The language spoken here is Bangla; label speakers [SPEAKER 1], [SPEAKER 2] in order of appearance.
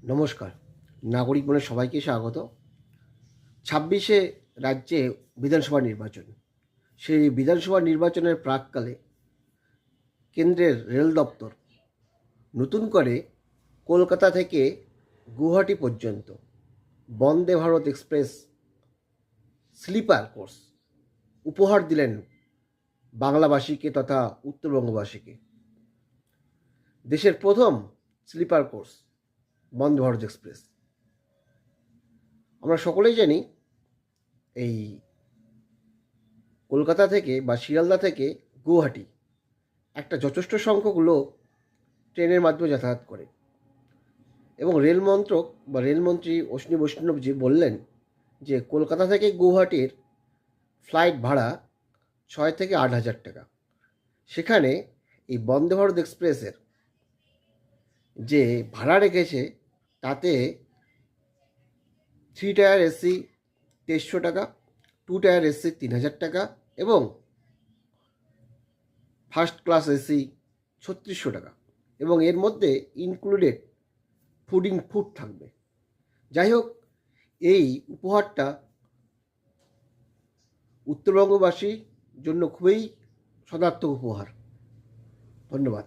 [SPEAKER 1] নমস্কার। নাগরিক মনে সবাইকে স্বাগত। ২৬শে রাজ্যে বিধানসভা নির্বাচন। সেই বিধানসভা নির্বাচনের প্রাককালে কেন্দ্রের রেল দপ্তর নতুন করে কলকাতা থেকে গুয়াহাটি পর্যন্ত Vande Bharat express sleeper coach উপহার দিলেন বাংলাভাষীকে তথা উত্তরবঙ্গবাসীকে। দেশের প্রথম sleeper coach Vande Bharat express. আমরা সকলেই জানি এই কলকাতা থেকে বা শিয়ালদা থেকে গুয়াহাটি একটা যথেষ্ট সংখ্যক লোক ট্রেনের মাধ্যমে যাতায়াত করে, এবং রেল মন্ত্রক বা রেলমন্ত্রী অশ্বিনী বৈষ্ণবজি বললেন যে কলকাতা থেকে গুয়াহাটির ফ্লাইট ভাড়া ৬ থেকে ৮ হাজার টাকা। সেখানে এই বন্দে ভারত এক্সপ্রেসের যে ভাড়া রেখেছে তাতে 3 টায়ার এসি ২৩০০ টাকা, 2 টায়ার এসি ৩ হাজার টাকা এবং ফার্স্ট ক্লাস এসি ৩৬০০ টাকা, এবং এর মধ্যে ইনক্লুডেড ফুড থাকবে। যাই হোক, এই উপহারটা উত্তরবঙ্গবাসীর জন্য খুবই সদার্থক উপহার। ধন্যবাদ।